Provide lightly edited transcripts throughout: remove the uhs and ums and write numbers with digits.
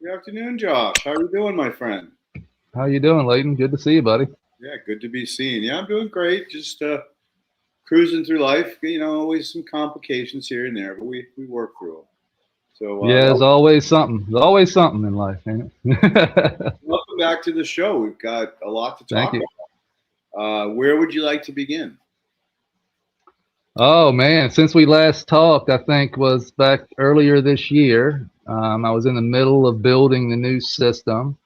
Good afternoon, Josh. How are you doing, my friend? How you doing, Leighton? Good to see you, buddy. Yeah, good to be seen. Yeah, I'm doing great. Just cruising through life. Always some complications here and there, but we work through them. So, Yeah, there's always something. There's always something in life, ain't it? welcome back to the show. We've got a lot to Thank talk you. about. Where would you like to begin? Oh man, since we last talked, I think was back earlier this year. I was in the middle of building the new system.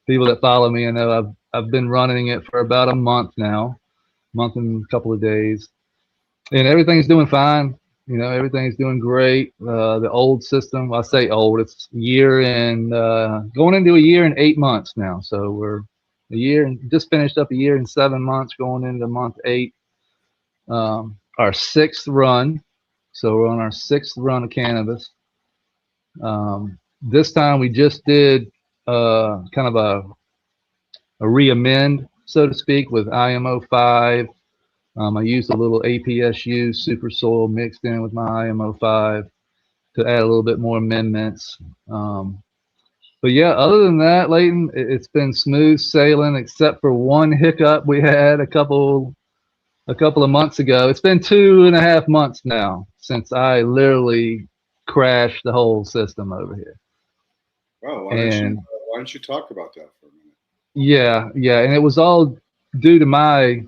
People that follow me, I know I've been running it for about a month now, month and a couple of days, and everything's doing fine. Everything's doing great. The old system, well, I say old, it's a year and going into a year and 8 months now. So we're a year and just finished up a year and 7 months, going into month eight. Our sixth run. So we're on our sixth run of cannabis. This time we just did kind of a re-amend, so to speak, with IMO 5. I used a little APSU super soil mixed in with my IMO 5 to add a little bit more amendments. But yeah, other than that, Leighton, it's been smooth sailing except for one hiccup we had a couple of months ago. It's been 2.5 months now since I literally crashed the whole system over here. Oh, And why don't you talk about that for a minute? yeah, and it was all due to my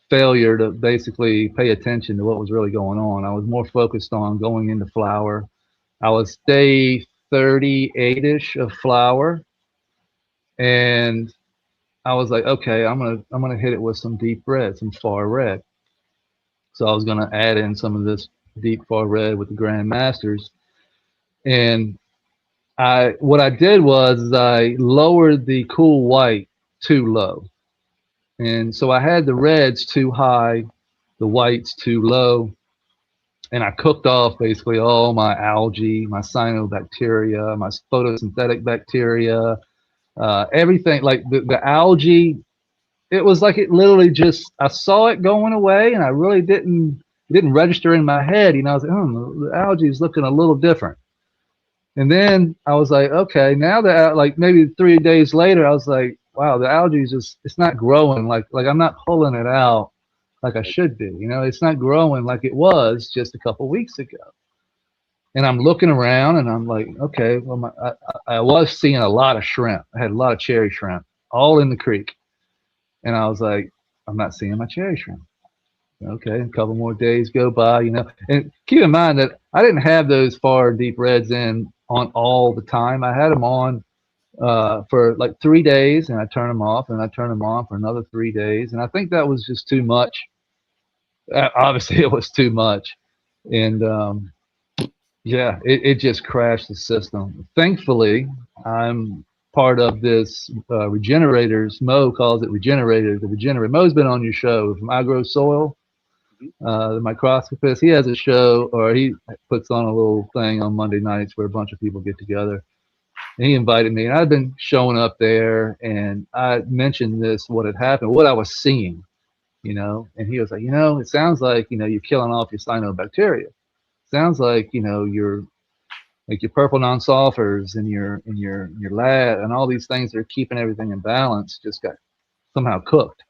failure to basically pay attention to what was really going on. I was more focused on going into flower. I was day 38ish of flower, and I was like, okay, I'm gonna hit it with some deep red, some far red. So I was gonna add in some of this deep far red with the Grand Masters, and I what I did was I lowered the cool white too low, and so I had the reds too high, the whites too low, and I cooked off basically all my algae, my cyanobacteria, my photosynthetic bacteria, everything. Like the algae, it was like it literally just I saw it going away, and I really didn't it didn't register in my head. I was like, the algae is looking a little different. And then I was like, okay, now that like maybe 3 days later, I was like, wow, the algae is just it's not growing like I'm not pulling it out like I should be. It's not growing like it was just a couple weeks ago. And I'm looking around and I'm like, okay, well, I was seeing a lot of shrimp. I had a lot of cherry shrimp all in the creek. And I was like, I'm not seeing my cherry shrimp. Okay, a couple more days go by. And keep in mind that I didn't have those far deep reds in on all the time. I had them on for like 3 days, and I turned them off, and I turned them on for another 3 days. And I think that was just too much. Obviously, it was too much. And yeah, it just crashed the system. Thankfully, I'm part of this regenerators. Mo calls it regenerator. The regenerator. Mo's been on your show from Agro Soil, Mhm. the microscopist. He has a show, or he puts on a little thing on Monday nights where a bunch of people get together. And he invited me, and I've been showing up there, and I mentioned what had happened, what I was seeing. And he was like, it sounds like you're killing off your cyanobacteria. Sounds like you're like your purple non-sulfurs and your lad and all these things that are keeping everything in balance just got somehow cooked.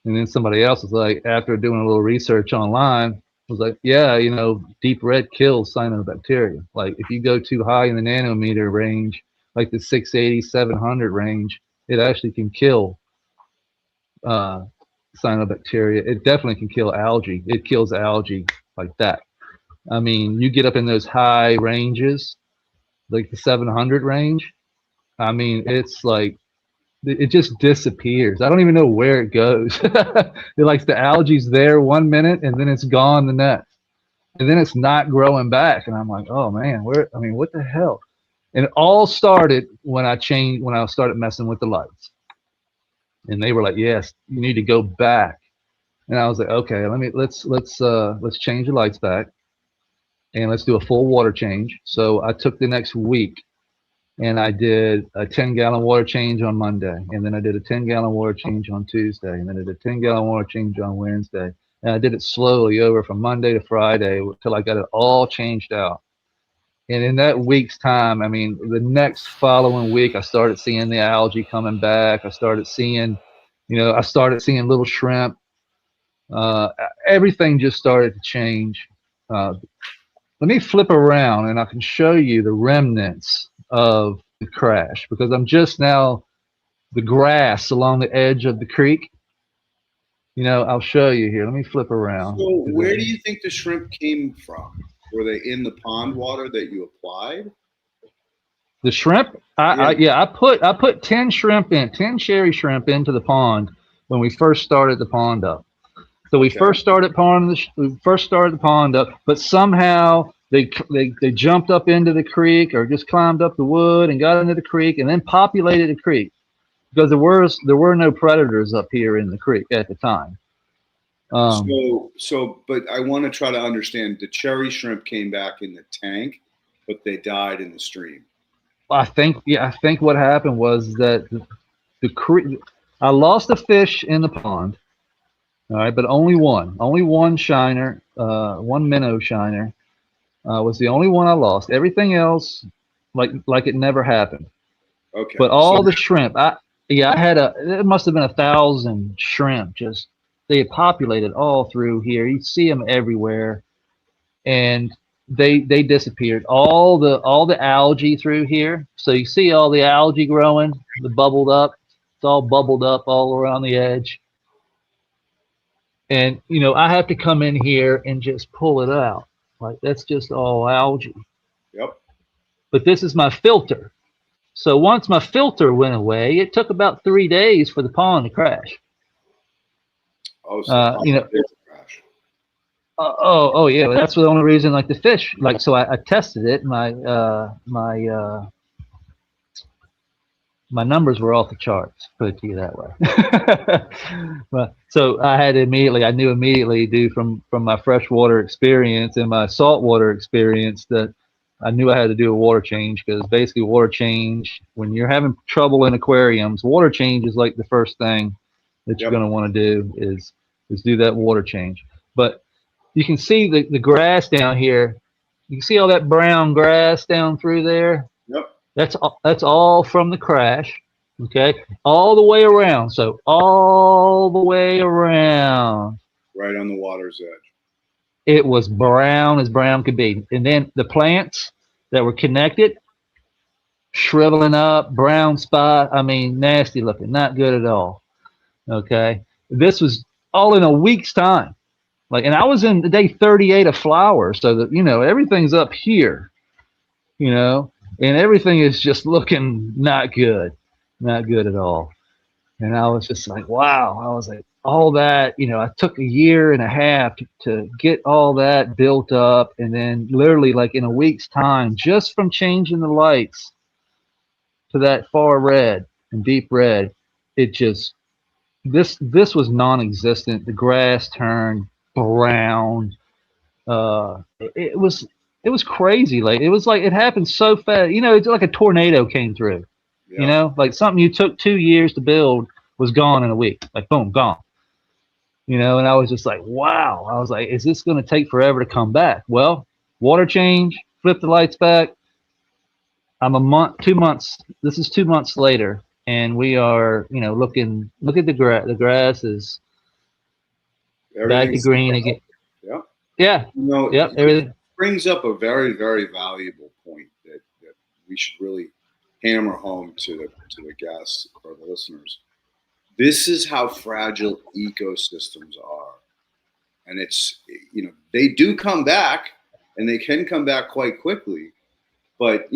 And then somebody else was like, after doing a little research online, was like, yeah, deep red kills cyanobacteria. Like if you go too high in the nanometer range, like the 680, 700 range, it actually can kill uh, cyanobacteria. It definitely can kill algae. It kills algae like that. I mean, you get up in those high ranges, like the 700 range. I mean, it's like it just disappears. I don't even know where it goes. It like the algae's there 1 minute and then it's gone the next, and then it's not growing back. And I'm like, oh man, where? I mean, what the hell? And it all started when I started messing with the lights, and they were like, yes, you need to go back. And I was like, okay, let's change the lights back and let's do a full water change. So I took the next week and I did a 10-gallon water change on Monday, and then I did a 10-gallon water change on Tuesday, and then I did a 10-gallon water change on Wednesday. And I did it slowly over from Monday to Friday until I got it all changed out. And in that week's time, I mean, the next following week, I started seeing the algae coming back. I started seeing, I started seeing little shrimp. Uh, Everything just started to change. Let me flip around and I can show you the remnants of the crash because I'm just now the grass along the edge of the creek. I'll show you here. Let me flip around. So where do you think the shrimp came from? Were they in the pond water that you applied? The shrimp? I put 10 shrimp in, 10 cherry shrimp into the pond when we first started the pond up. So we first started the pond up, but somehow they jumped up into the creek or just climbed up the wood and got into the creek and then populated the creek because there were no predators up here in the creek at the time. But I want to try to understand. The cherry shrimp came back in the tank, but they died in the stream. I think what happened was that the creek. I lost a fish in the pond. All right, but only one shiner, one minnow shiner, was the only one I lost. Everything else, like it never happened. Okay. But all the shrimp, it must have been 1,000 shrimp. Just they had populated all through here. You see them everywhere, and they disappeared. All the algae through here. So you see all the algae growing, the bubbled up. It's all bubbled up all around the edge. And, I have to come in here and just pull it out. Like, that's just all algae. Yep. But this is my filter. So once my filter went away, it took about 3 days for the pond to crash. Oh, so crash. Oh, yeah. That's the only reason, like the fish. Like, so I tested it. My numbers were off the charts, put it to you that way. So I knew immediately, due from my freshwater experience and my saltwater experience, that I knew I had to do a water change because basically water change, when you're having trouble in aquariums, water change is like the first thing that you're going to want to do is do that water change. But you can see the grass down here. You can see all that brown grass down through there. Yep. That's all from the crash, okay? All the way around. So all the way around. Right on the water's edge. It was brown as brown could be. And then the plants that were connected, shriveling up, brown spot. I mean, nasty looking, not good at all. Okay? This was all in a week's time. And I was in day 38 of flowers, so that, everything's up here, and everything is just looking not good at all. And I was just like, wow. I was like, all that, I took 1.5 years to get all that built up. And then literally like in a week's time, just from changing the lights to that far red and deep red, it just, this was non-existent. The grass turned brown. It was crazy. Like it was like it happened so fast. It's like a tornado came through. Yeah. Like something you took 2 years to build was gone in a week. Like boom, gone. And I was just like, wow. I was like, is this going to take forever to come back? Well, water change, flip the lights back. I'm 2 months. This is 2 months later, and we are, look at the grass. The grass is back to green again. Yeah. Yeah. Yep. Everything brings up a very, very valuable point that we should really hammer home to the guests or the listeners. This is how fragile ecosystems are. And it's, they do come back, and they can come back quite quickly. But,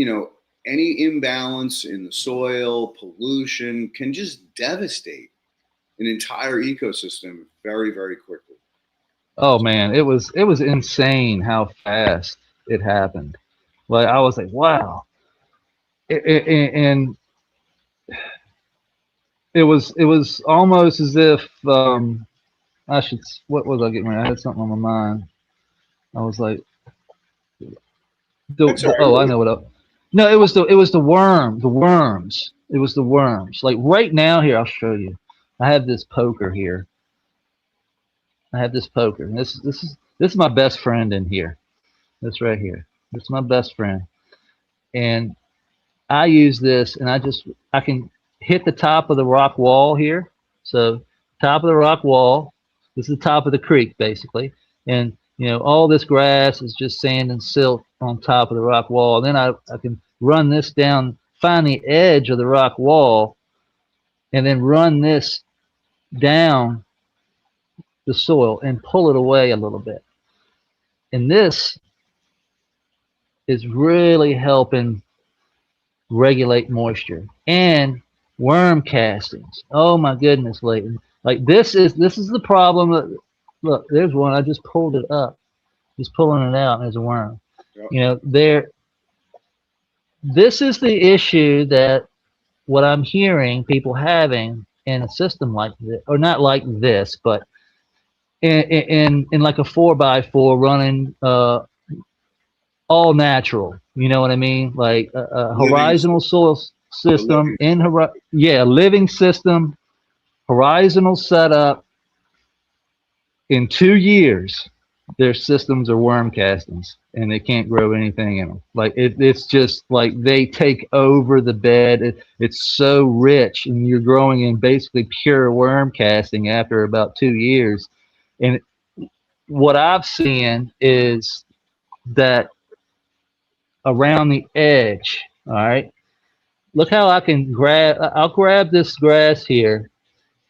any imbalance in the soil, pollution can just devastate an entire ecosystem very, very quickly. Oh man, it was insane how fast it happened. Like I was like, wow. And it was almost as if what was I getting ready? I had something on my mind. I was like, I know what. No, it was the worms. It was the worms. Like right now here, I'll show you. I have this poker here. And this is my best friend in here. This right here. This is my best friend. And I use this, and I can hit the top of the rock wall here. So top of the rock wall. This is the top of the creek, basically. And all this grass is just sand and silt on top of the rock wall. And then I can run this down, find the edge of the rock wall, and then run this down the soil and pull it away a little bit. And this is really helping regulate moisture and worm castings. Oh my goodness, Leighton. Like this is the problem that, look, there's one. I just pulled it up. Just pulling it out, and there's a worm. Yep. This is the issue that what I'm hearing people having in a system like this, or not like this, but in like a 4x4 running all natural. You know what I mean? Like a horizontal soil system living system, horizontal setup. In 2 years, their systems are worm castings, and they can't grow anything in them. Like it's just like they take over the bed. It's so rich, and you're growing in basically pure worm casting after about 2 years. And what I've seen is that around the edge, all right, look how I'll grab this grass here,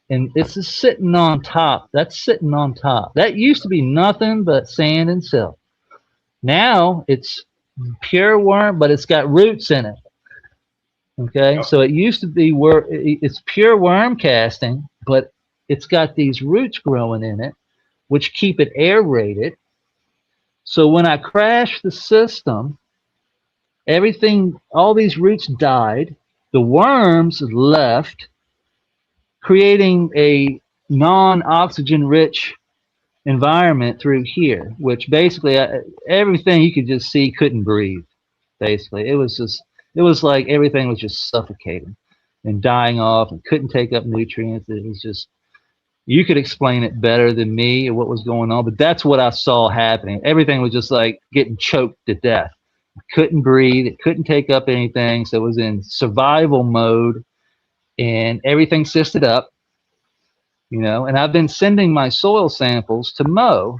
and this is sitting on top. That's sitting on top. That used to be nothing but sand and silt. Now it's pure worm, but it's got roots in it. Okay, Yep. so it used to be it's pure worm casting, but it's got these roots growing in it, which keep it aerated. So when I crash the system, everything, all these roots died. The worms left, creating a non-oxygen rich environment through here, which basically everything you could just see couldn't breathe. Basically, it was like everything was just suffocating and dying off and couldn't take up nutrients. It was just, you could explain it better than me what was going on, but that's what I saw happening. Everything was just like getting choked to death. Couldn't breathe. It couldn't take up anything. So it was in survival mode, and everything cysted up, and I've been sending my soil samples to Mo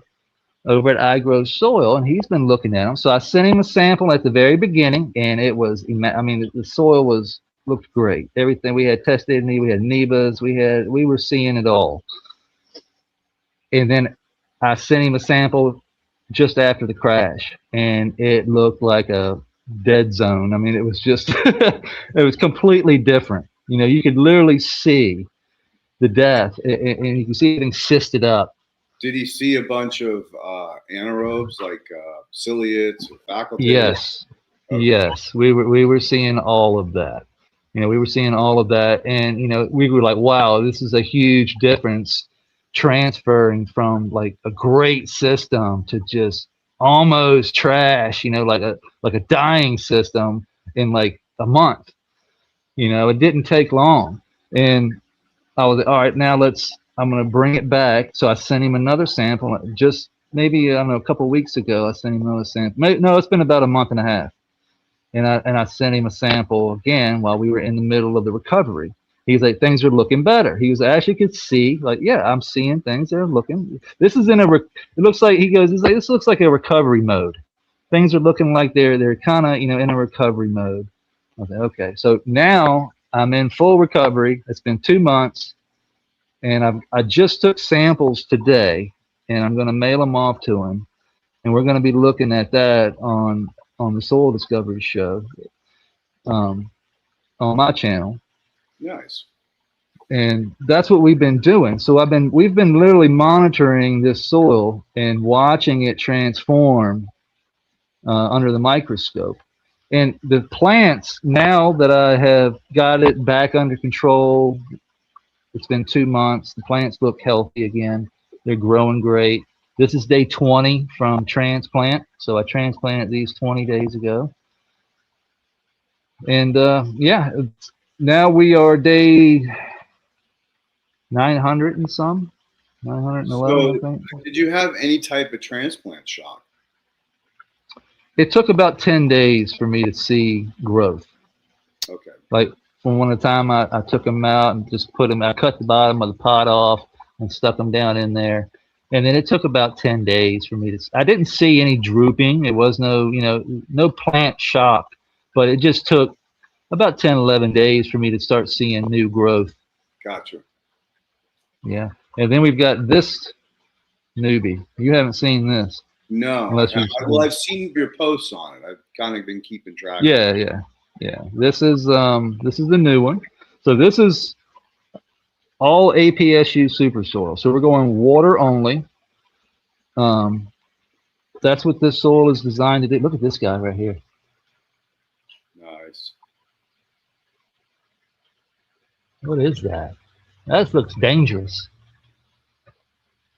over at iGrow Soil, and he's been looking at them. So I sent him a sample at the very beginning, and it was, I mean, the soil looked great. Everything we had tested, we had nebas, we were seeing it all. And then I sent him a sample just after the crash, and it looked like a dead zone. I mean, it was just, it was completely different. You could literally see the death, and you can see everything cysted up. Did he see a bunch of anaerobes like ciliates or facultative? Yes, okay. Yes, we were seeing all of that. We were seeing all of that, and we were like, wow, this is a huge difference, transferring from like a great system to just almost trash. Like a dying system in like a month. It didn't take long, and I was like, all right, now I'm going to bring it back. So I sent him another sample. Just maybe, I don't know, a couple of weeks ago, I sent him another sample. No, it's been about a month and a half. And I sent him a sample again while we were in the middle of the recovery. He's like, things are looking better. He was, I actually could see, like, yeah, I'm seeing things that are looking. This is it looks like, he goes, it's like, this looks like a recovery mode. Things are looking like they're kind of, in a recovery mode. I was like, okay. So now I'm in full recovery. It's been 2 months. And I just took samples today, and I'm going to mail them off to him. And we're going to be looking at that on the Soil Discovery Show on my channel. Nice. And that's what we've been doing. So we've been literally monitoring this soil and watching it transform under the microscope. And the plants, now that I have got it back under control, it's been 2 months. The plants look healthy again. They're growing great. This is day 20 from transplant. So I transplanted these 20 days ago. And yeah, now we are day 900 and some, 911, So, I think. did you have any type of transplant shock? It took about 10 days for me to see growth. Okay. Like from one time I took them out and just put them, I cut the bottom of the pot off and stuck them down in there. And then it took about 10 days for me to, I didn't see any drooping. It was no, no plant shock, but it just took about 10, 11 days for me to start seeing new growth. Gotcha. Yeah. And then we've got this newbie. You haven't seen this. No, Unless I've seen your posts on it. I've kind of been keeping track. Yeah. This is the new one. So this is all APSU super soil. So we're going water only. That's what this soil is designed to do. Look at this guy right here. Nice. What is that? That looks dangerous.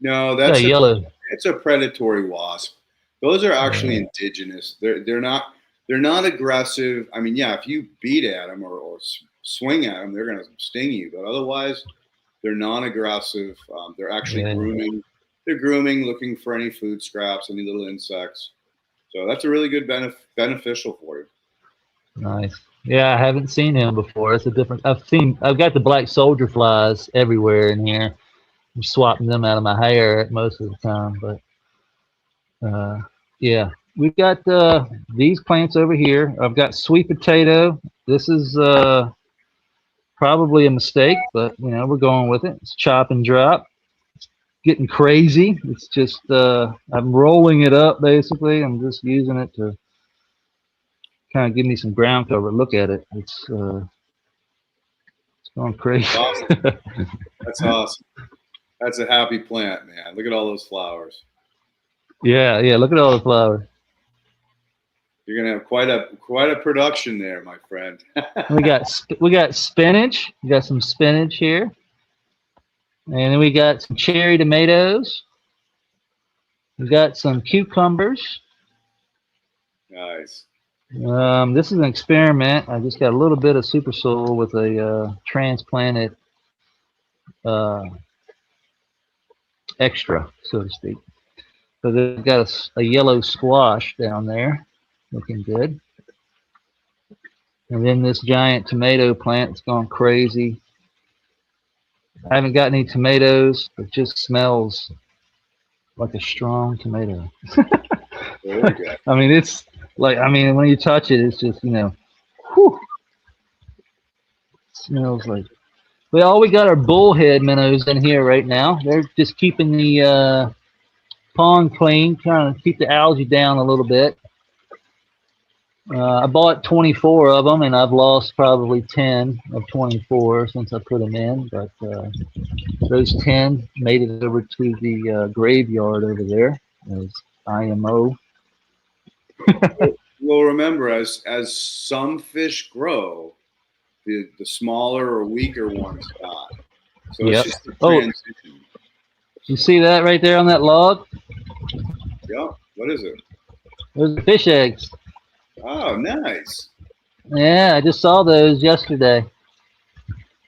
No, that's yellow. It's a predatory wasp. Those are actually indigenous. They're not aggressive. I mean, yeah, if you beat at them or swing at them, they're going to sting you. But otherwise, they're non-aggressive. They're actually grooming. They're grooming, looking for any food scraps, any little insects. So that's a really good beneficial for you. Nice. Yeah, I haven't seen him before. It's a different. I've got the black soldier flies everywhere in here. I'm swapping them out of my hair most of the time, but yeah, we've got these plants over here. I've got sweet potato. This is probably a mistake, but we're going with it. It's chop and drop. It's getting crazy. It's just I'm rolling it up basically. I'm just using it to kind of give me some ground cover. Look at it. It's going crazy. That's awesome. That's a happy plant, man. Look at all those flowers. Yeah. Look at all the flowers. You're gonna have quite a production there, my friend. we got spinach. We got some spinach here, and then we got some cherry tomatoes. We got some cucumbers. Nice. This is an experiment. I just got a little bit of super soil with a transplanted extra, so to speak. So they've got a yellow squash down there, looking good. And then this giant tomato plant's gone crazy. I haven't got any tomatoes. It just smells like a strong tomato. I mean, it's like, when you touch it, it's just, whew. It smells like. Well, we got our bullhead minnows in here right now. They're just keeping the pond clean, trying to keep the algae down a little bit. I bought 24 of them, and I've lost probably 10 of 24 since I put them in. But those 10 made it over to the graveyard over there as IMO. Well, remember, as some fish grow, the smaller or weaker ones die. So it's just a transition. You see that right there on that log? Yeah. What is it? Those are fish eggs. Oh, nice. Yeah, I just saw those yesterday.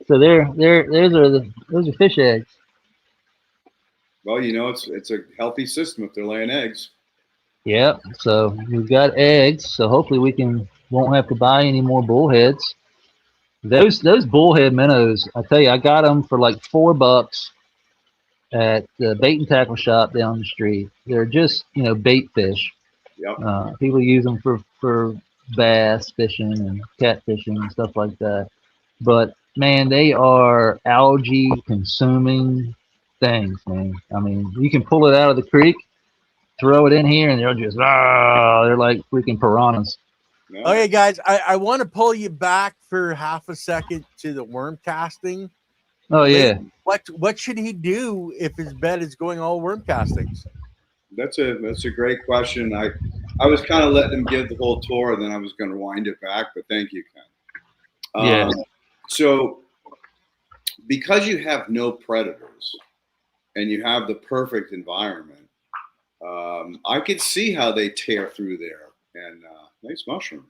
So those are fish eggs. Well, it's a healthy system if they're laying eggs. Yep. So we've got eggs. So hopefully won't have to buy any more bullheads. Those bullhead minnows, I tell you, I got them for like $4 at the bait and tackle shop down the street. They're just bait fish. Yep. People use them for bass fishing and catfishing and stuff like that. But man, they are algae consuming things, man. I mean, you can pull it out of the creek, throw it in here, and they're just they're like freaking piranhas. No. Okay, guys, I want to pull you back for half a second to the worm casting. Oh yeah. What should he do if his bed is going all worm castings? That's a great question. I was kind of letting him give the whole tour, and then I was going to wind it back. But thank you, Ken. Yeah. So, because you have no predators, and you have the perfect environment, I could see how they tear through there. And nice mushroom.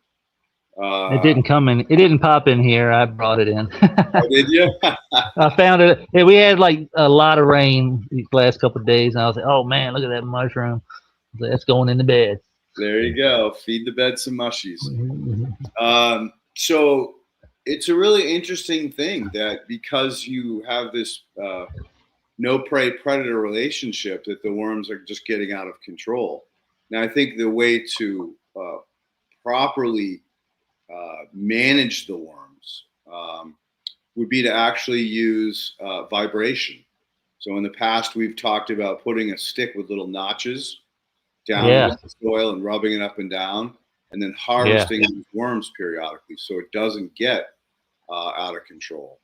It didn't come in. It didn't pop in here. I brought it in. Oh, did you? I found it. We had like a lot of rain these last couple of days, and I was like, "Oh man, look at that mushroom! That's going in the bed." There you go. Feed the bed some mushies. So it's a really interesting thing that because you have this no prey predator relationship, that the worms are just getting out of control. Now, I think the way to properly manage the worms would be to actually use vibration. So in the past, we've talked about putting a stick with little notches down into the soil and rubbing it up and down, and then harvesting these worms periodically so it doesn't get out of control.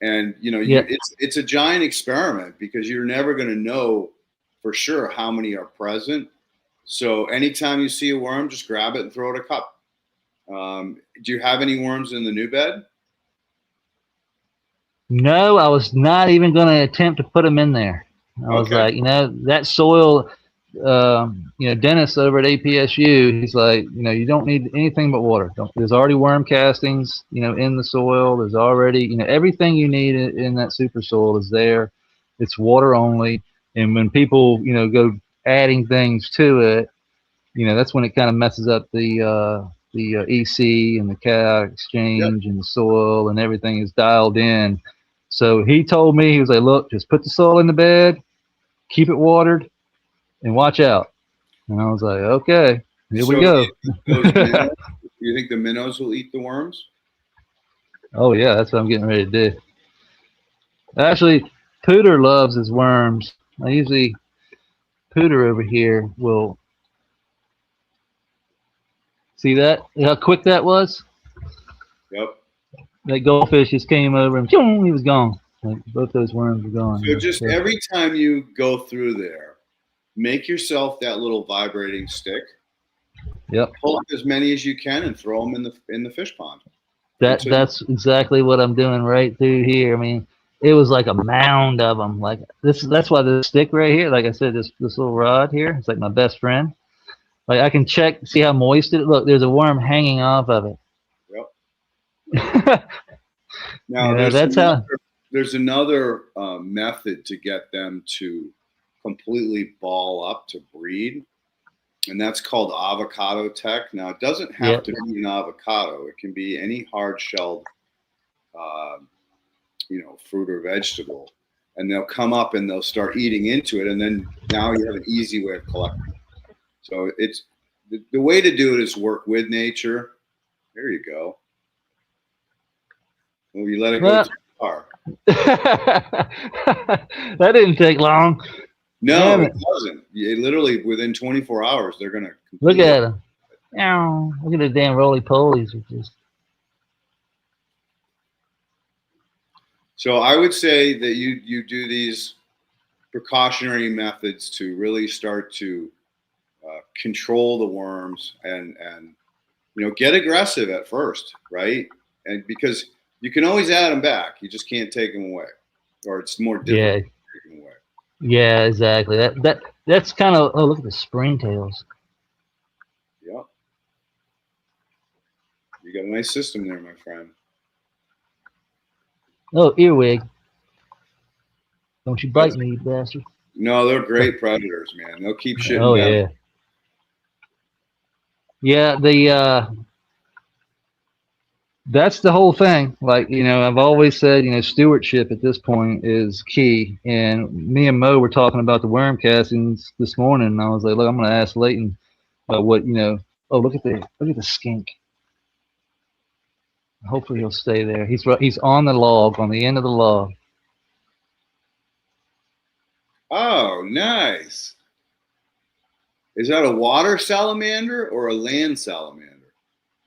And it's a giant experiment because you're never going to know for sure how many are present. So anytime you see a worm, just grab it and throw it a cup. Do you have any worms in the new bed? No, I was not even going to attempt to put them in there. I was like, that soil, Dennis over at APSU, he's like, you don't need anything but water. There's already worm castings, in the soil. There's already, everything you need in that super soil is there. It's water only. And when people, go adding things to it, that's when it kind of messes up the EC and the cation exchange and the soil and everything is dialed in. So he told me, he was like, look, just put the soil in the bed, keep it watered, and watch out. And I was like, okay, here we go. You think the minnows will eat the worms? Oh, yeah, that's what I'm getting ready to do. Actually, Pooter loves his worms. Pooter over here will. See that? How quick that was? Yep. That goldfish just came over and he was gone. Like, both those worms were gone. So just every time you go through there, make yourself that little vibrating stick. Yep. Pull up as many as you can and throw them in the fish pond. That's exactly what I'm doing right through here. I mean, it was like a mound of them. Like this. That's why this stick right here, like I said, this little rod here, it's like my best friend. Like I can check, see how moist it is. Look, there's a worm hanging off of it. Yep. Now there's another method to get them to completely ball up to breed, and that's called avocado tech. Now it doesn't have to be an avocado; it can be any hard-shelled, fruit or vegetable, and they'll come up and they'll start eating into it, and then now you have an easy way of collecting. So it's the way to do it is work with nature. There you go. Well, you let it go too far. That didn't take long. No, it doesn't. Literally within 24 hours, they're gonna look at them. Look at the damn roly polies. So I would say that you do these precautionary methods to really start to control the worms and get aggressive at first, right? And because you can always add them back, you just can't take them away, or it's more difficult to take them away. Yeah, exactly. That's kind of. Oh, look at the springtails. Yep. You got a nice system there, my friend. Oh, earwig. Don't you bite me, you bastard. No, they're great predators, man. They'll keep shitting down. Yeah. Yeah, that's the whole thing. Like, I've always said, stewardship at this point is key. And me and Mo were talking about the worm castings this morning, and I was like, look, I'm going to ask Leighton about what, oh, look at the skink. Hopefully he'll stay there. He's on the log, on the end of the log. Oh, nice. Is that a water salamander or a land salamander?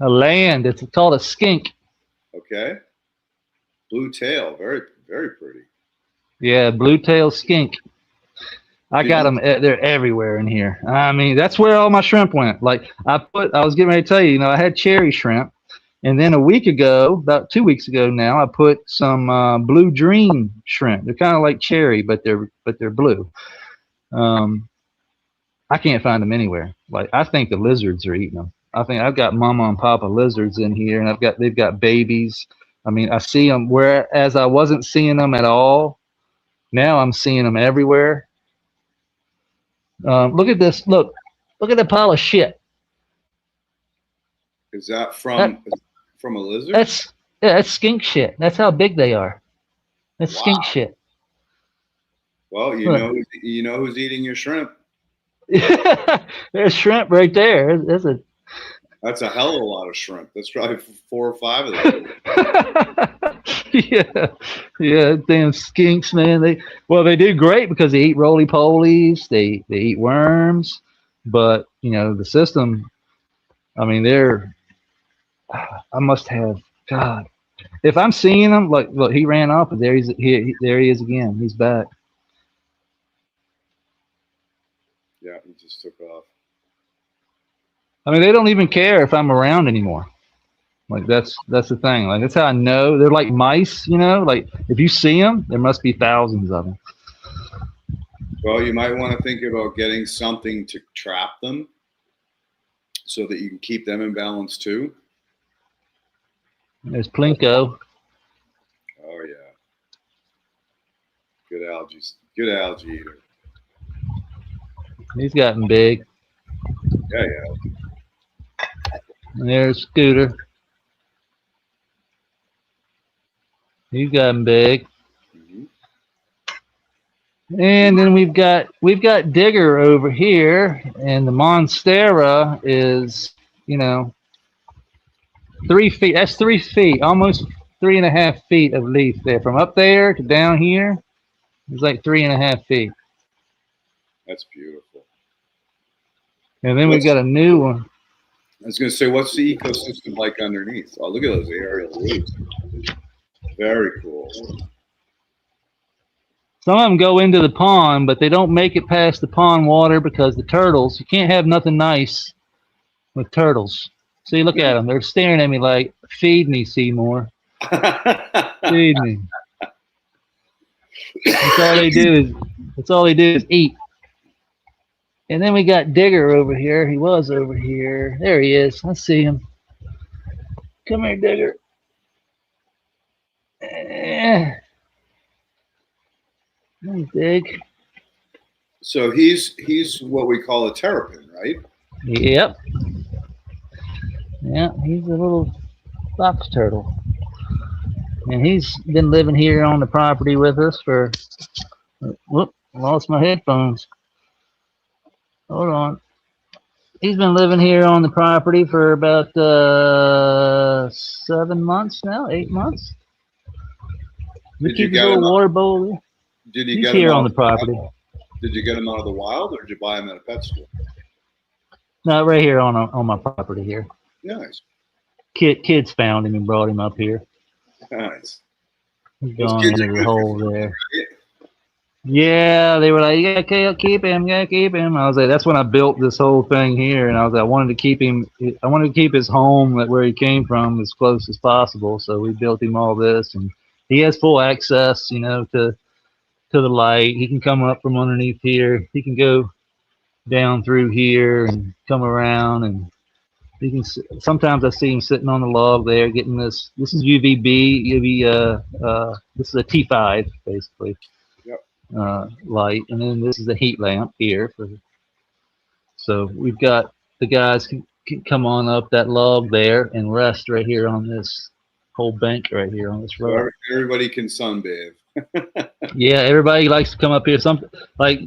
A land. It's called a skink. Okay. Blue tail. Very, very pretty. Yeah, blue tail skink. I got them. They're everywhere in here. I mean, that's where all my shrimp went. Like I was getting ready to tell you, I had cherry shrimp. And then a week ago, about 2 weeks ago now, I put some blue dream shrimp. They're kind of like cherry, but they're blue. I can't find them anywhere. Like I think the lizards are eating them. I think I've got mama and papa lizards in here, and they've got babies. I mean, I see them whereas I wasn't seeing them at all. Now I'm seeing them everywhere. Look at this. Look at the pile of shit. Is that from a lizard? That's skink shit. That's how big they are. That's Wow. skink shit. Well, you Look. know who's eating your shrimp. There's shrimp right there. That's a hell of a lot of shrimp. That's probably 4 or 5 of them. yeah, damn skinks, man. They do great because they eat roly polies, they eat worms, but the system. I mean, I must have God. If I'm seeing him, look, he ran off, but there there he is again. He's back. Yeah, he just took off. I mean, they don't even care if I'm around anymore. Like that's the thing. Like that's how I know they're like mice. Like if you see them, there must be thousands of them. Well, you might want to think about getting something to trap them, so that you can keep them in balance too. There's Plinko. Oh yeah, good algae eater. He's gotten big. Yeah. And there's Scooter. He's gotten big. Mm-hmm. And then we've got Digger over here, and the Monstera is 3 feet. That's 3 feet, almost 3.5 feet of leaf there. From up there to down here, it's like 3.5 feet. That's beautiful. And then we've got a new one. I was going to say, what's the ecosystem like underneath? Oh, look at those aerial roots. Very cool. Some of them go into the pond, but they don't make it past the pond water because the turtles. You can't have nothing nice with turtles. See, look at them. They're staring at me like, "Feed me, Seymour. Feed me." That's all they do is eat. And then we got Digger over here. He was over here. There he is. I see him. Come here, Digger. Nice, Dig. So he's what we call a terrapin, right? Yep. Yeah, he's a little box turtle. And he's been living here on the property with us for, whoop, lost my headphones. Hold on. He's been living here on the property for about 7 months now, 8 months. We keep his little water bowl. He's here on the property. Did you get him out of the wild, or did you buy him at a pet store? No, right here on my property here. Nice. Kids found him and brought him up here. Nice. He's gone into the hole there. Yeah, they were like, "You gotta keep him, you gotta keep him." I was like, that's when I built this whole thing here, and I was like, I wanted to keep him. I wanted to keep his home, where he came from, as close as possible. So we built him all this, and he has full access, to the light. He can come up from underneath here. He can go down through here and come around, and he can. Sometimes I see him sitting on the log there, getting this. This is UVB. This is a T5 basically. Light, and then this is the heat lamp here. So we've got the guys can come on up that log there and rest right here on this whole bank right here on this road. So everybody can sunbathe. Yeah, everybody likes to come up here. Like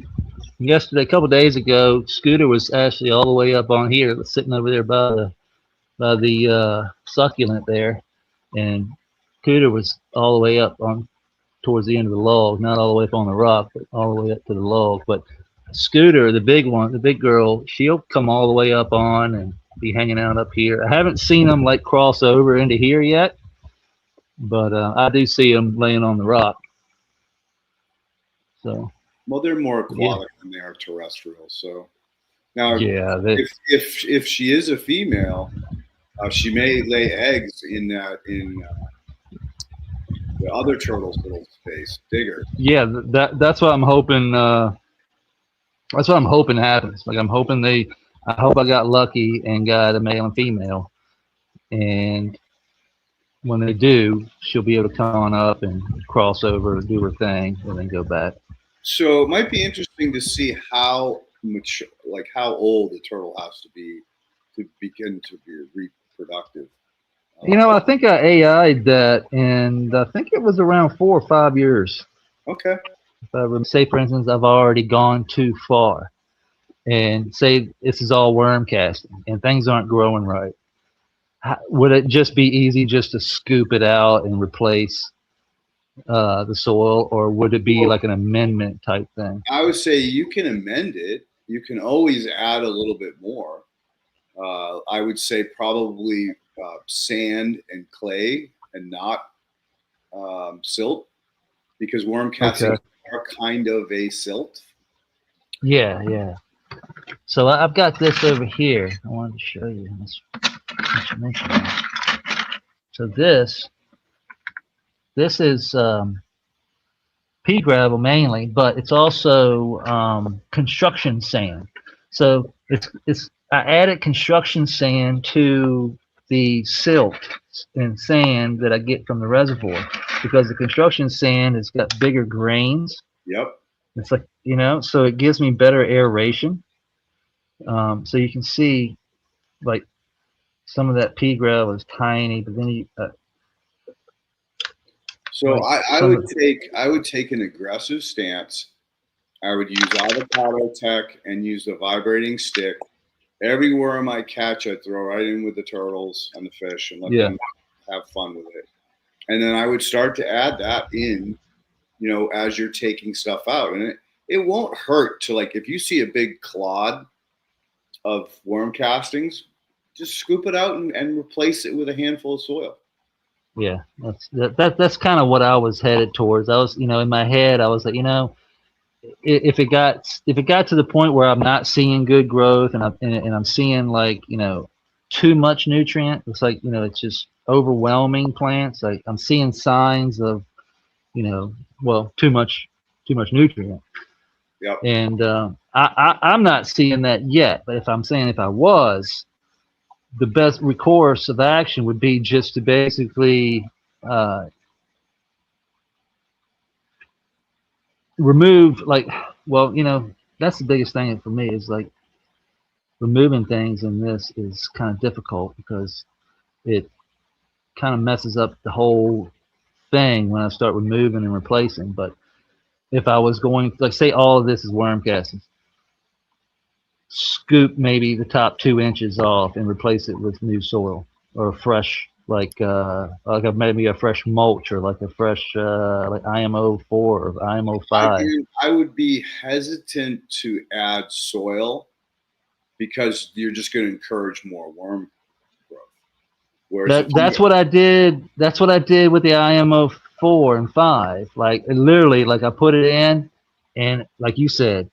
yesterday, a couple days ago, Scooter was actually all the way up on here, sitting over there by the succulent there, and Scooter was all the way up on towards the end of the log, not all the way up on the rock, but all the way up to the log. But Scooter, the big one, the big girl, she'll come all the way up on and be hanging out up here. I haven't seen them like cross over into here yet, but I do see them laying on the rock. So. Well, they're more aquatic than they are terrestrial. So now, yeah, if she is a female, she may lay eggs in the other turtle's little space, Digger. Yeah, that's what I'm hoping. That's what I'm hoping happens. Like I'm hoping I hope I got lucky and got a male and female, and when they do, she'll be able to come on up and cross over, do her thing, and then go back. So it might be interesting to see how mature, like how old the turtle has to be to begin to be productive. I think I AI'd that, and I think it was around 4 or 5 years. Okay. If I say, for instance, I've already gone too far, and say this is all worm casting, and things aren't growing right. Would it just be easy just to scoop it out and replace the soil, or would it be like an amendment type thing? I would say you can amend it. You can always add a little bit more. I would say probably sand and clay and not silt, because worm castings are kind of a silt. Yeah. So I've got this over here. I wanted to show you this information. So this is pea gravel mainly, but it's also construction sand. So I added construction sand to the silt and sand that I get from the reservoir, because the construction sand has got bigger grains. Yep. It's like, so it gives me better aeration. So you can see, like, some of that pea gravel is tiny, but then so I would take an aggressive stance. I would use avocado tech and use the vibrating stick. Every worm I catch, I throw right in with the turtles and the fish and let them have fun with it. And then I would start to add that in, as you're taking stuff out. And it won't hurt to, like, if you see a big clod of worm castings, just scoop it out and replace it with a handful of soil. Yeah, that's kind of what I was headed towards. I was, in my head, I was like, if it got to the point where I'm not seeing good growth, and I'm seeing, like, too much nutrient, it's like, it's just overwhelming plants. Like, I'm seeing signs of, too much nutrient. Yep. And I'm not seeing that yet. But if I was, the best recourse of action would be just to basically remove, like, that's the biggest thing for me, is like removing things in this is kind of difficult, because it kind of messes up the whole thing when I start removing and replacing. But if I was going, like, say all of this is worm castings, scoop maybe the top 2 inches off and replace it with new soil, or fresh, like maybe a fresh mulch, or like a fresh like IMO 4 or IMO 5. I would be hesitant to add soil, because you're just going to encourage more worm growth. Whereas That's what I did. That's what I did with the IMO 4 and 5. Like, literally, like, I put it in, and like you said,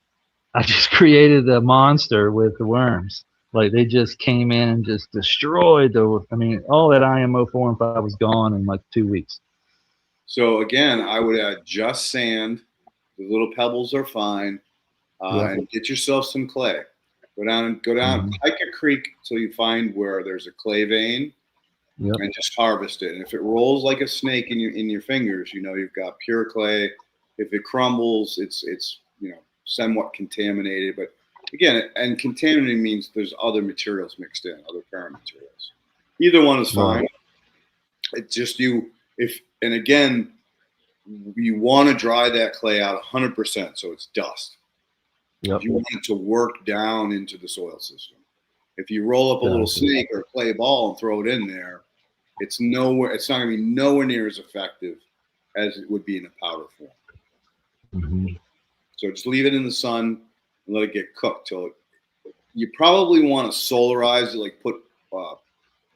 I just created a monster with the worms. Like, they just came in and just destroyed all that IMO 4 and 5 was gone in like 2 weeks. So again, I would add just sand. The little pebbles are fine. And get yourself some clay. Go down, hike a creek till you find where there's a clay vein, and just harvest it. And if it rolls like a snake in your fingers, you've got pure clay. If it crumbles, it's somewhat contaminated. But again, and contaminated means there's other materials mixed in, other parent materials. Either one is fine. It's just and again, you want to dry that clay out 100%, so it's dust. Yep. You want it to work down into the soil system. If you roll up a little snake or a clay ball and throw it in there, it's not going to be nowhere near as effective as it would be in a powder form. Mm-hmm. So just leave it in the sun and let it get cooked till you probably want to solarize it, like put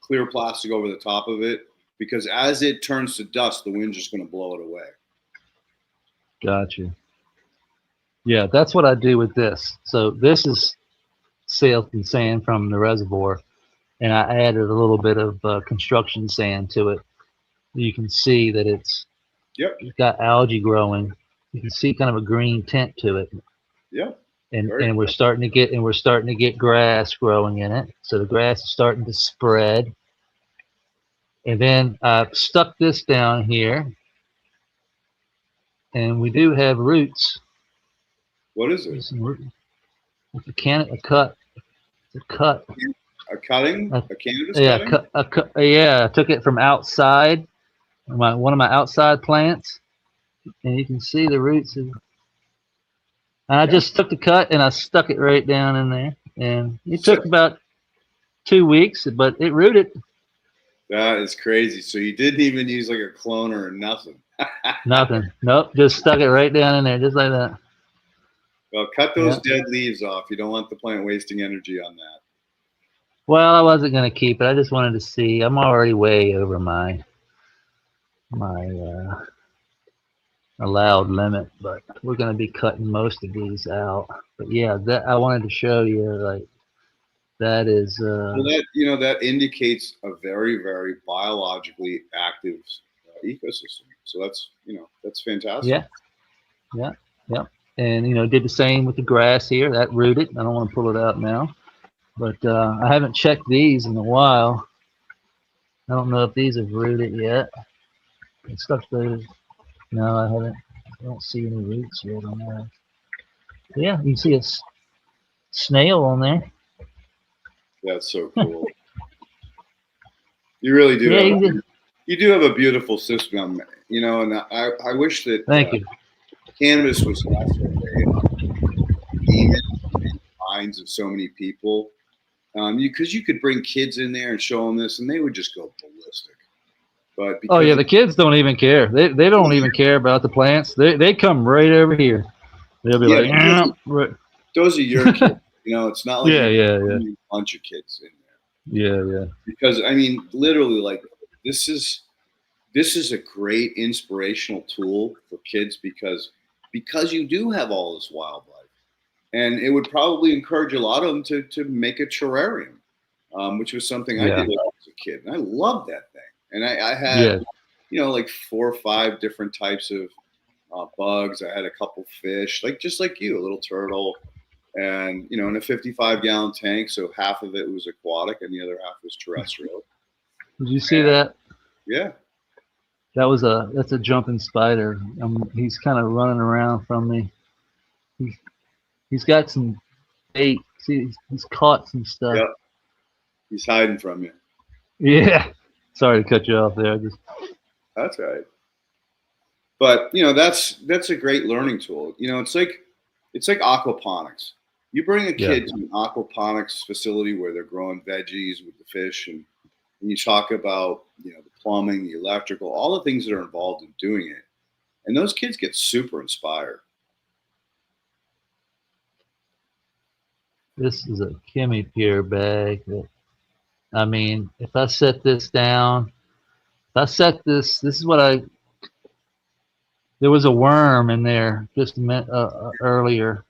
clear plastic over the top of it, because as it turns to dust, the wind's just going to blow it away. Gotcha. Yeah, that's what I do with this. So this is silt and sand from the reservoir, and I added a little bit of construction sand to it. You can see that it's got algae growing. You can see kind of a green tint to it. Yeah. And we're starting to get grass growing in it. So the grass is starting to spread. And then I've stuck this down here, and we do have roots. What is it? It's a cut a cutting, Uh, a cannabis Yeah, cutting. yeah. I took it from outside, one of my outside plants, and you can see the roots. I Yeah. just took the cut and I stuck it right down in there, and it So took about 2 weeks, but it rooted. that is crazy. So you didn't even use like a cloner or nothing. Nothing. Nope. Just stuck it right down in there, just like that. Well, cut Yeah. those dead leaves off. You don't want the plant wasting energy on that. Well, I wasn't gonna keep it. I just wanted to see. I'm already way over my allowed limit, but we're gonna be cutting most of these out. But yeah, that I wanted to show you, like that is. Well, that indicates a very, very biologically active ecosystem. So that's fantastic. Yeah, yeah, yeah. And did the same with the grass here. That rooted. I don't want to pull it out now, but I haven't checked these in a while. I don't know if these have rooted yet. It stuff those. No, I haven't. I don't see any roots yet on that. Yeah, you can see a snail on there. That's so cool. You really do Yeah, you do have a beautiful system, and I wish that thank you. cannabis was less of a demon in the minds of so many people. Because you could bring kids in there and show them this, and they would just go ballistic. But Oh because yeah, the kids don't even care. They don't even care about the plants. They come right over here. They'll be like, right. those are your kids. It's not like Yeah, you're yeah, yeah, bringing a bunch of kids in there. yeah, yeah. Because I mean, literally, like this is a great inspirational tool for kids because you do have all this wildlife, and it would probably encourage a lot of them to make a terrarium, which was something I Yeah. did when I was a kid, and I loved that thing. And I Yeah. had like 4 or 5 different types of bugs. I had a couple fish, just like you, a little turtle, and in a 55-gallon tank. So half of it was aquatic and the other half was terrestrial. Did you see that? Yeah. That's a jumping spider. He's kind of running around from me. He's got some bait. See, he's caught some stuff. Yep. He's hiding from you. Yeah. Sorry to cut you off there. That's right. But that's a great learning tool. It's like aquaponics. You bring a kid to an aquaponics facility where they're growing veggies with the fish, and you talk about the plumbing, the electrical, all the things that are involved in doing it, and those kids get super inspired. This is a Kimmy Pure bag. I mean, if I set this down, this is what there was a worm in there just a minute earlier.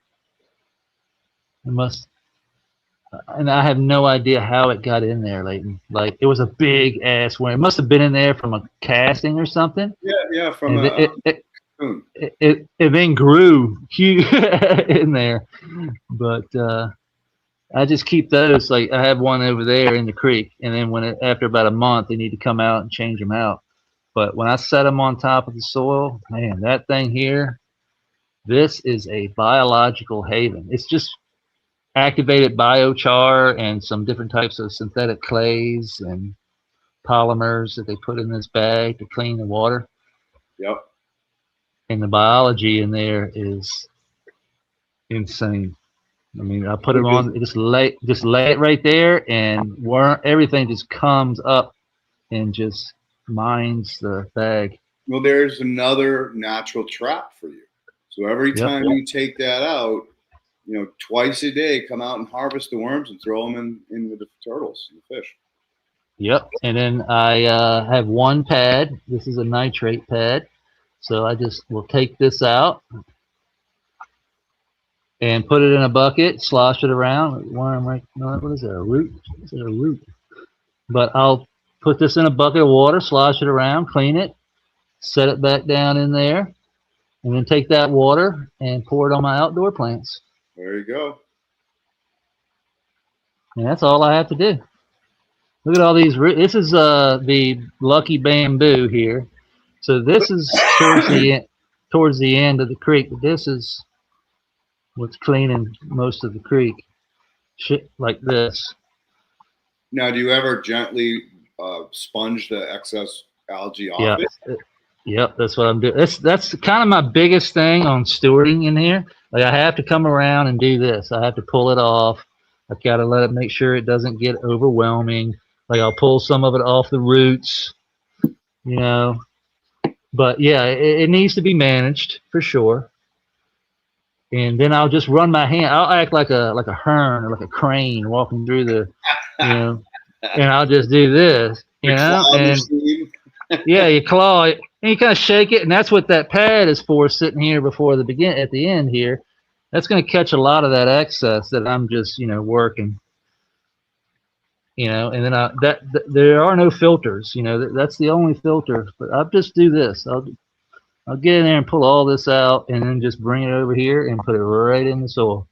And I have no idea how it got in there, Leighton. Like, it was a big ass worm. It must have been in there from a casting or something. Yeah, from it then grew huge in there. But I just keep those. Like, I have one over there in the creek, and then after about a month, they need to come out and change them out. But when I set them on top of the soil, man, that thing here, this is a biological haven. It's just activated biochar and some different types of synthetic clays and polymers that they put in this bag to clean the water. Yep. And the biology in there is insane. I mean, I put it on, just lay it right there, and everything just comes up and just mines the bag. Well, there's another natural trap for you. So every time you take that out, twice a day, come out and harvest the worms and throw them in with the turtles and the fish. Yep. And then I have one pad. This is a nitrate pad. So I just will take this out and put it in a bucket, slosh it around. What is it? A root? Is it a root? But I'll put this in a bucket of water, slosh it around, clean it, set it back down in there, and then take that water and pour it on my outdoor plants. There you go. And that's all I have to do. Look at all these roots. This is the lucky bamboo here. So this is towards the end of the creek. But this is what's cleaning most of the creek. Shit like this. Now, do you ever gently sponge the excess algae off Yeah. it? Yep, that's what I'm doing. That's kind of my biggest thing on stewarding in here. Like I have to come around and do this. I have to pull it off. I've got to let it make sure it doesn't get overwhelming. Like I'll pull some of it off the roots, you know. But yeah, it needs to be managed for sure. And then I'll just run my hand. I'll act like a hearn or like a crane walking through the, and I'll just do this, The claw and machine. yeah, you claw it and you kind of shake it, and that's what that pad is for, sitting here before the at the end here. That's going to catch a lot of that excess that I'm just working, and then there are no filters, that's the only filter. But I'll just do this. I'll get in there and pull all this out, and then just bring it over here and put it right in the soil.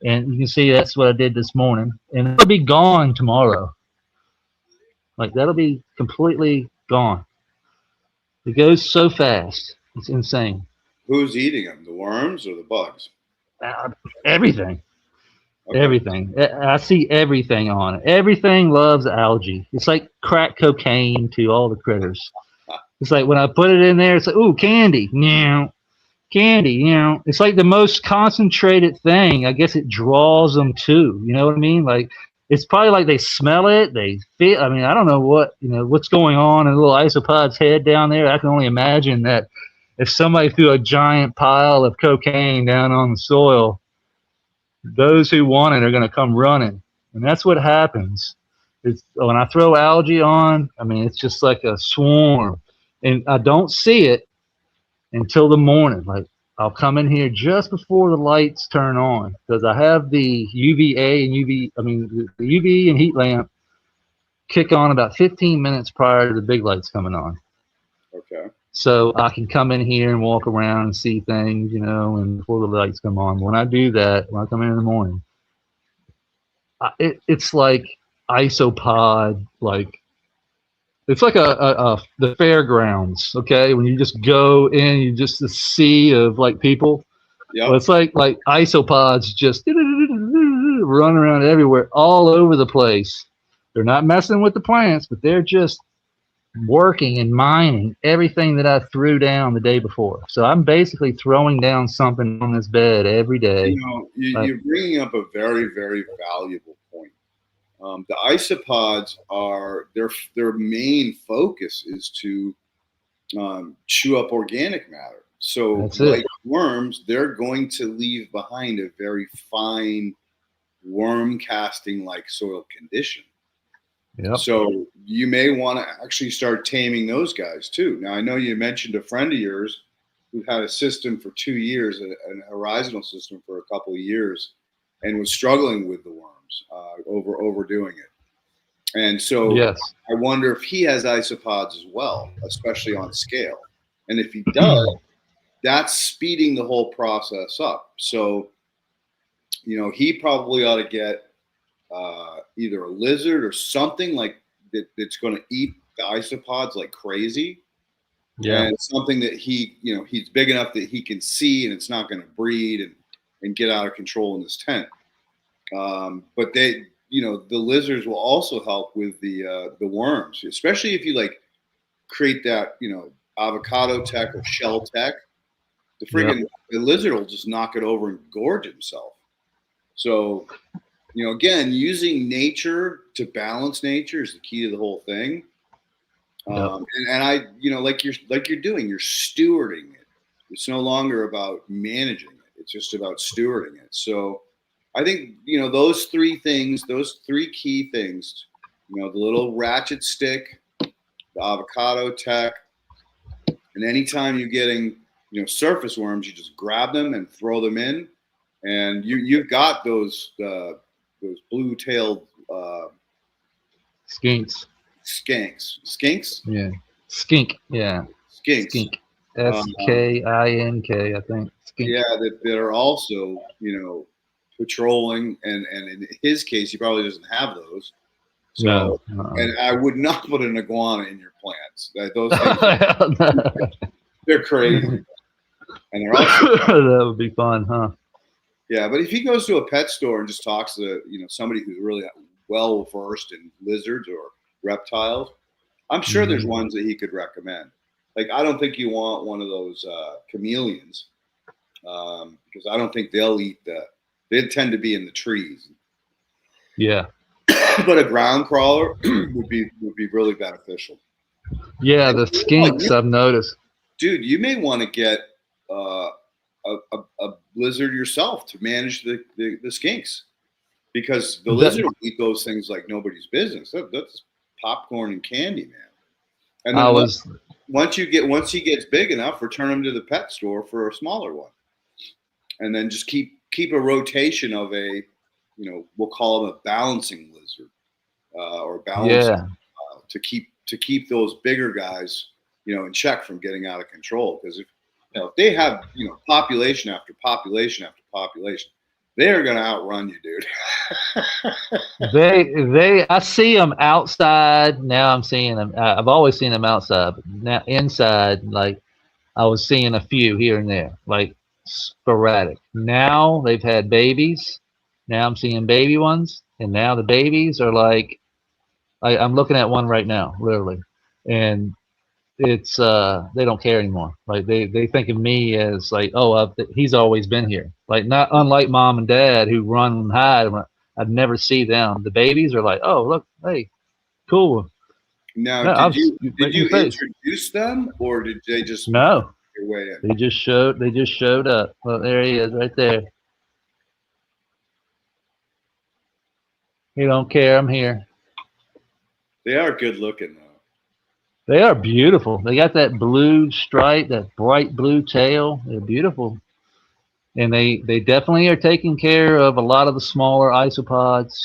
And you can see that's what I did this morning, and it'll be gone tomorrow. Like that'll be completely gone. It goes so fast. It's insane. Who's eating them? The worms or the bugs? Everything. Okay. Everything. I see everything on it. Everything loves algae. It's like crack cocaine to all the critters. It's like when I put it in there, it's like, ooh, candy. Candy, It's like the most concentrated thing. I guess it draws them too. You know what I mean? Like it's probably like they smell it, they feel. I mean, I don't know what's going on in a little isopod's head down there. I can only imagine that if somebody threw a giant pile of cocaine down on the soil, those who want it are going to come running, and that's what happens. It's when I throw algae on. I mean, it's just like a swarm, and I don't see it until the morning. Like I'll come in here just before the lights turn on because I have the UVA and the UV and heat lamp kick on about 15 minutes prior to the big lights coming on. Okay. So I can come in here and walk around and see things, and before the lights come on. When I do that, when I come in the morning, it's like isopod, like it's like the fairgrounds, okay? When you just go in, you just a sea of like people. Yeah. Well, it's like isopods just run around everywhere, all over the place. They're not messing with the plants, but they're just working and mining everything that I threw down the day before. So I'm basically throwing down something on this bed every day. You're bringing up a very, very valuable point. The isopods are their main focus is to chew up organic matter. So like worms, they're going to leave behind a very fine worm casting like soil condition. Yep. So you may want to actually start taming those guys too. Now I know you mentioned a friend of yours who had a system for 2 years, an horizontal system for a couple of years, and was struggling with the worms, overdoing it. And so yes. I wonder if he has isopods as well, especially on scale. And if he does, that's speeding the whole process up. So, he probably ought to get either a lizard or something like that's going to eat the isopods like crazy. Yeah. And something that he's big enough that he can see and it's not going to breed and get out of control in this tent. But the lizards will also help with the worms, especially if you like create that, avocado tech or shell tech. The lizard will just knock it over and gorge himself. So, again, using nature to balance nature is the key to the whole thing. And I, like you're doing, you're stewarding it. It's no longer about managing it. It's just about stewarding it. So I think, those three key things, the little ratchet stick, the avocado tech, and anytime you're getting, surface worms, you just grab them and throw them in, and you've got those blue-tailed skinks. Yeah. Skink. Yeah. Skinks. Skink. SKINK, I think. Skink. Yeah, that are also, patrolling, and in his case, he probably doesn't have those. So, and I would not put an iguana in your plants. Those things, they're crazy, and they're also that would be fun, huh? Yeah, but if he goes to a pet store and just talks to somebody who's really well versed in lizards or reptiles, I'm sure there's ones that he could recommend. Like, I don't think you want one of those chameleons, because I don't think they'll eat they tend to be in the trees. Yeah. But a ground crawler would be really beneficial. Yeah, the skinks I've noticed. Dude, you may want to get a lizard yourself to manage the skinks, because the lizard will eat those things like nobody's business. That's popcorn and candy, man. And then once he gets big enough, return him to the pet store for a smaller one, and then just keep a rotation of we'll call him a balancing lizard, or balancing to keep those bigger guys, in check from getting out of control. Because if they have population after population after population, they are going to outrun you, dude. I see them outside. Now I'm seeing them. I've always seen them outside, but now inside, like I was seeing a few here and there, like sporadic. Now they've had babies. Now I'm seeing baby ones, and now the babies are like, I'm looking at one right now, literally, and it's they don't care anymore. Like they think of me as like, oh, he's always been here. Like, not unlike mom and dad who run and hide. I'd never see them. The babies are like, oh, look, hey, cool. Now, did you introduce them, or did they just no? Your way in? They just showed up. Well, there he is, right there. He don't care. I'm here. They are good looking, though. They are beautiful. They got that blue stripe, that bright blue tail. They're beautiful. And they definitely are taking care of a lot of the smaller isopods.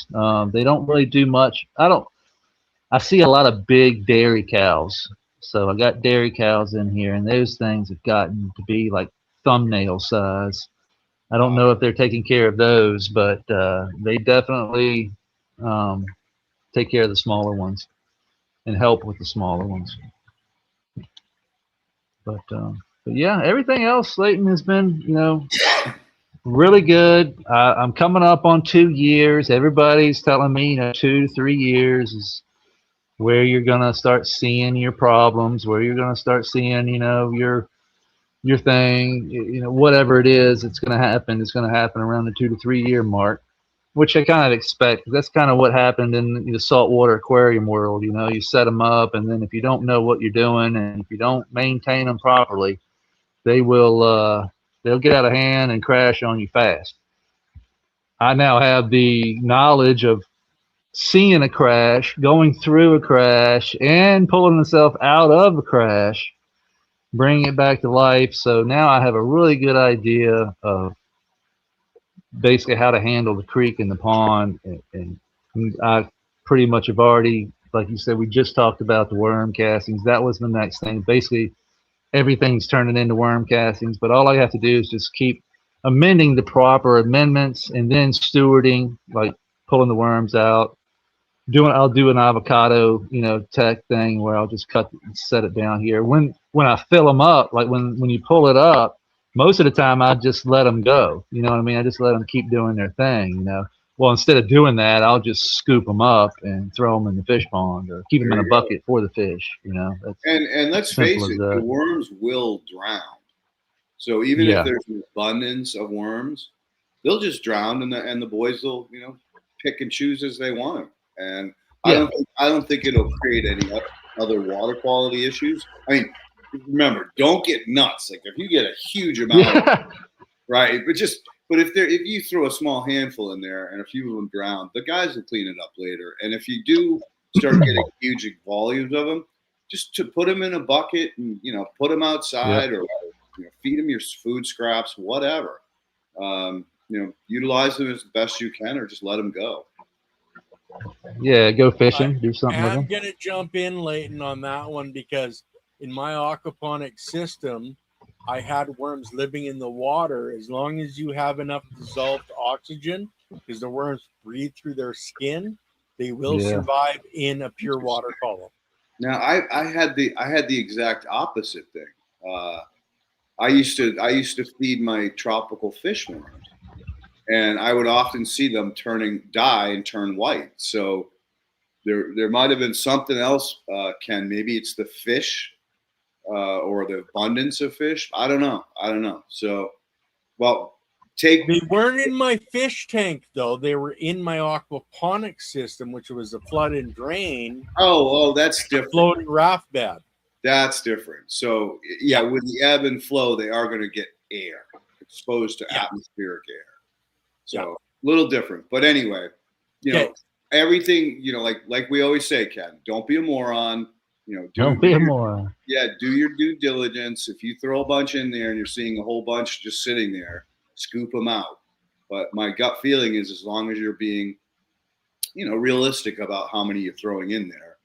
They don't really do much. I see a lot of big dairy cows. So I got dairy cows in here, and those things have gotten to be like thumbnail size. I don't know if they're taking care of those, but they definitely take care of the smaller ones and help with the smaller ones. But yeah, everything else, Leighton, has been, really good. I'm coming up on 2 years. Everybody's telling me, 2 to 3 years is where you're gonna start seeing your problems, where you're gonna start seeing, your thing, whatever it is, it's gonna happen. It's gonna happen around the 2 to 3 year mark, which I kind of expect. That's kind of what happened in the saltwater aquarium world. You set them up, and then if you don't know what you're doing, and if you don't maintain them properly, they will they'll get out of hand and crash on you fast. I now have the knowledge of seeing a crash, going through a crash, and pulling myself out of a crash, bringing it back to life. So now I have a really good idea of basically how to handle the creek and the pond, and I pretty much have already, like you said, we just talked about the worm castings. That was the next thing. Basically, everything's turning into worm castings, but all I have to do is just keep amending the proper amendments, and then stewarding, like pulling the worms out. I'll do an avocado, tech thing where I'll just set it down here. When I fill them up, like when you pull it up, most of the time I just let them go. You know what I mean? I just let them keep doing their thing. Well, instead of doing that, I'll just scoop them up and throw them in the fish pond, or keep them in a bucket for the fish. And let's face it, the worms will drown. So even if there's an abundance of worms, they'll just drown, and the boys will, pick and choose as they want. And I don't think it'll create any other water quality issues. I mean, remember, don't get nuts. Like, if you get a huge amount, right? But if you throw a small handful in there and a few of them drown, the guys will clean it up later. And if you do start getting huge volumes of them, just to put them in a bucket and put them outside, or feed them your food scraps, whatever. Utilize them as best you can, or just let them go. Yeah, go fishing, do something with them. I'm going to jump in, Leighton, on that one, because in my aquaponic system, I had worms living in the water. As long as you have enough dissolved oxygen, because the worms breathe through their skin, they will survive in a pure water column. Now, I had the exact opposite thing. I used to feed my tropical fish worms, and I would often see them die and turn white. So there might have been something else, Ken. Maybe it's the fish or the abundance of fish. I don't know. So, well, They weren't in my fish tank though. They were in my aquaponics system, which was a flood and drain. Oh, that's different. Floating raft bed. That's different. So yeah, with the ebb and flow, they are going to get air exposed to atmospheric air. So a little different. But anyway, you know, everything, you know, like we always say, Ken, don't be a moron. You know, don't be a moron. Yeah, do your due diligence. If you throw a bunch in there and you're seeing a whole bunch just sitting there, scoop them out. But my gut feeling is, as long as you're being, you know, realistic about how many you're throwing in there,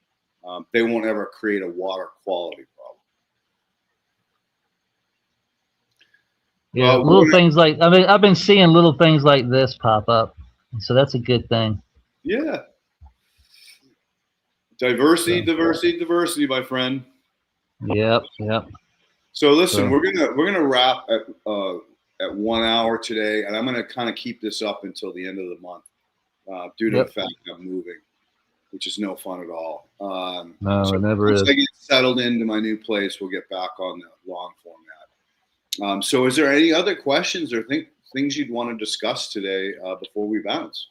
they won't ever create a water quality problem. Yeah, little things like, I mean, I've been seeing little things like this pop up, so that's a good thing. Yeah. Diversity, my friend. Yep. So listen, we're gonna wrap at 1 hour today, and I'm gonna kind of keep this up until the end of the month, due to the fact that I'm moving, which is no fun at all. No, it never is. Once I get settled into my new place, we'll get back on the long format. So is there any other questions or things you'd want to discuss today before we bounce?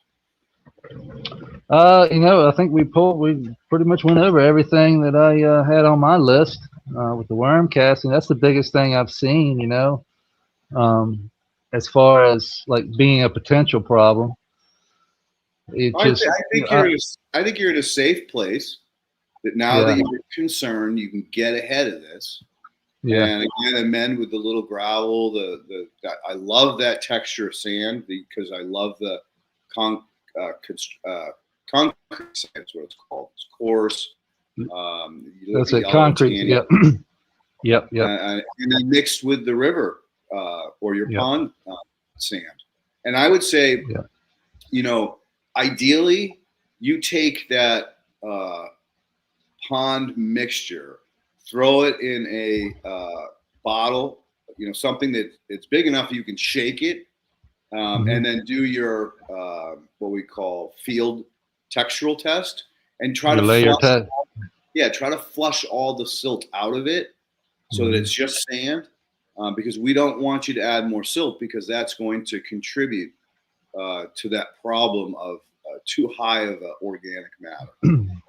You know, I think we pretty much went over everything that I had on my list with the worm casting. That's the biggest thing I've seen, you know, as far as like being a potential problem. I think you're in a safe place. That now that you're concerned, you can get ahead of this. Yeah. And again, amend with the little gravel. I love that texture of sand because I love the concrete sand. That's what it's called. It's coarse. That's it. Concrete. Yep. Yep. And then mixed with the river or your pond sand. And I would say, you know, ideally, you take that pond mixture, throw it in a bottle, you know, something that it's big enough you can shake it, and then do your what we call field textural test, and try to flush all the silt out of it so that it's just sand, because we don't want you to add more silt, because that's going to contribute to that problem of too high of organic matter.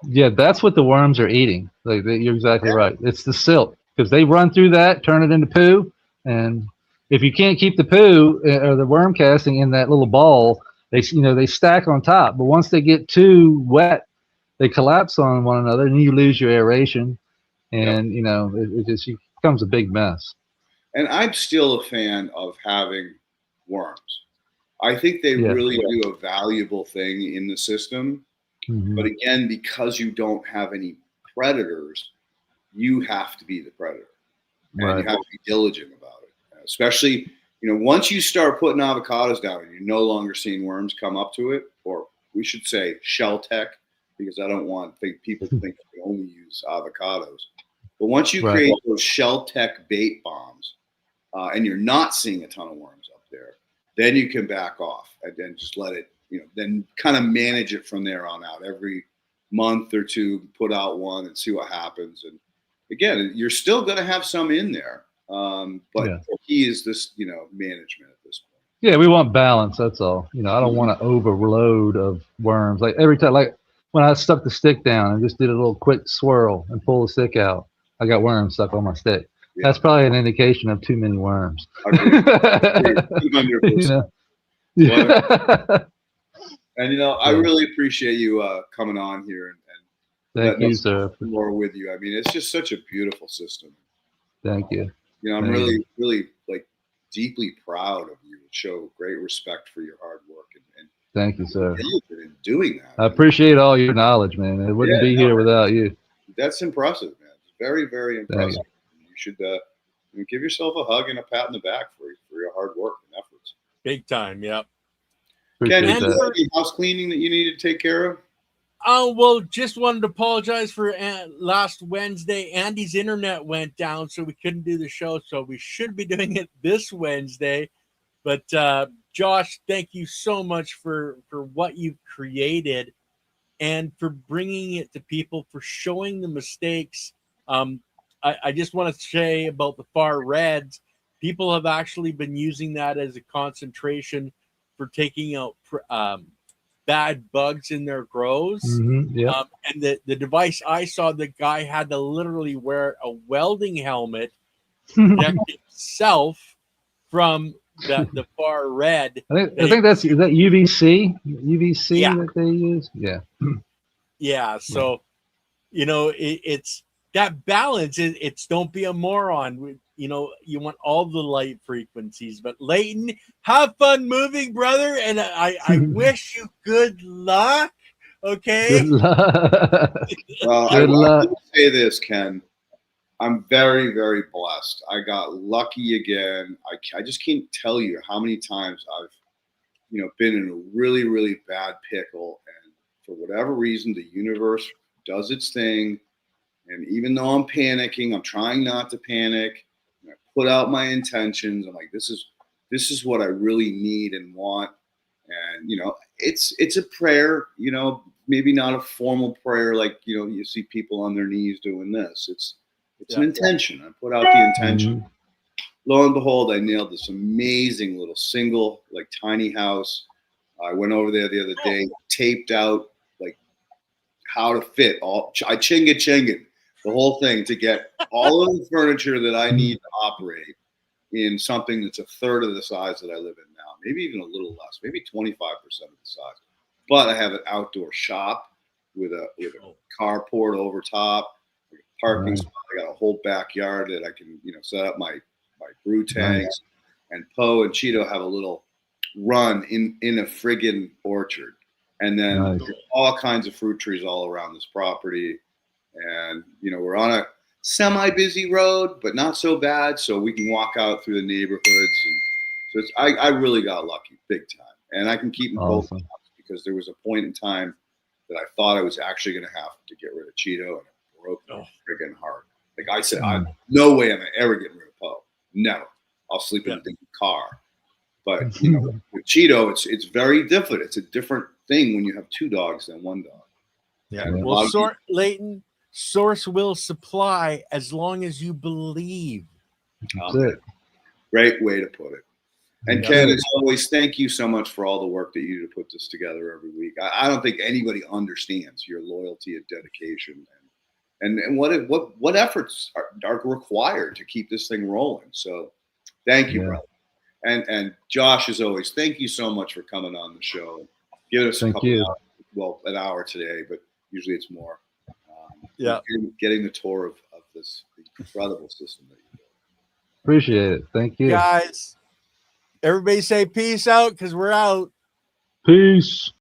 Yeah, that's what the worms are eating. Like you're exactly right. It's the silt, because they run through that, turn it into poo, and if you can't keep the poo or the worm casting in that little ball, they stack on top. But once they get too wet, they collapse on one another, and you lose your aeration, and you know it just becomes a big mess. And I'm still a fan of having worms. I think they really do a valuable thing in the system. But again, because you don't have any predators, you have to be the predator. And you have to be diligent about it. Especially, you know, once you start putting avocados down and you're no longer seeing worms come up to it, or we should say shell tech, because I don't want people to think you only use avocados. But once you create those shell tech bait bombs, and you're not seeing a ton of worms up there, then you can back off and then just let it, you know, then kind of manage it from there on out. Every month or two, put out one and see what happens. And again, you're still going to have some in there, but the key is this, you know, management at this point. Yeah, we want balance. That's all. You know, I don't want to overload of worms. Like every time, like when I stuck the stick down and just did a little quick swirl and pull the stick out, I got worms stuck on my stick. Yeah. That's probably an indication of too many worms. You know? And you know, I really appreciate you coming on here and thank you, sir. More with you. I mean, it's just such a beautiful system. Thank you. You know, I'm really like deeply proud of you. Show great respect for your hard work and thank you, sir. In doing that. I appreciate all your knowledge, man. It wouldn't be here without you. That's impressive, man. It's very, very impressive. You should give yourself a hug and a pat in the back for your hard work and efforts. Big time, yep. Ken, any house cleaning that you need to take care of? Oh, well, just wanted to apologize for last Wednesday. Andy's internet went down, so we couldn't do the show. So we should be doing it this Wednesday. But Josh, thank you so much for what you've created and for bringing it to people, for showing the mistakes. I just want to say about the far reds, people have actually been using that as a concentration for taking out bad bugs in their grows. Yeah. And the device I saw, the guy had to literally wear a welding helmet to protect himself from the far red. I think is that UVC Yeah. that they use. Yeah. Yeah. So, it's that balance. It's don't be a moron. You want all the light frequencies, but Leighton, have fun moving, brother. And I wish you good luck. Okay. Good luck. Well, Good luck. I will say this, Ken. I'm very, very blessed. I got lucky again. I just can't tell you how many times I've, been in a really, really bad pickle, and for whatever reason, the universe does its thing. And even though I'm panicking, I'm trying not to panic. I put out my intentions. I'm like, this is what I really need and want. And it's a prayer. Maybe not a formal prayer like you see people on their knees doing this. It's an intention. I put out the intention. Lo and behold, I nailed this amazing little single, like tiny house. I went over there the other day, taped out like how to fit all. I chinged the whole thing to get all of the furniture that I need to operate in something that's a third of the size that I live in now, maybe even a little less, maybe 25% of the size. But I have an outdoor shop with a carport over top, a parking spot. I got a whole backyard that I can set up my brew tanks, and Poe and Cheeto have a little run in a friggin' orchard, and then there's all kinds of fruit trees all around this property. And we're on a semi-busy road, but not so bad, so we can walk out through the neighborhoods. And so I really got lucky, big time, and I can keep them both because there was a point in time that I thought I was actually going to have to get rid of Cheeto, and it broke me friggin' hard. Like I said, no way am I ever getting rid of Poe. Never. I'll sleep in a different car. But with Cheeto, it's very different. It's a different thing when you have two dogs than one dog. Yeah. Well, Leighton, source will supply as long as you believe. Great way to put it. And Ken, as always, thank you so much for all the work that you do to put this together every week. I don't think anybody understands your loyalty and dedication and what efforts are required to keep this thing rolling. So thank you, brother. And Josh, as always, thank you so much for coming on the show. Give us a couple hours, well, an hour today, but usually it's more. Getting the tour of this incredible system that you built. Appreciate it. Thank you. Guys, everybody say peace out because we're out. Peace.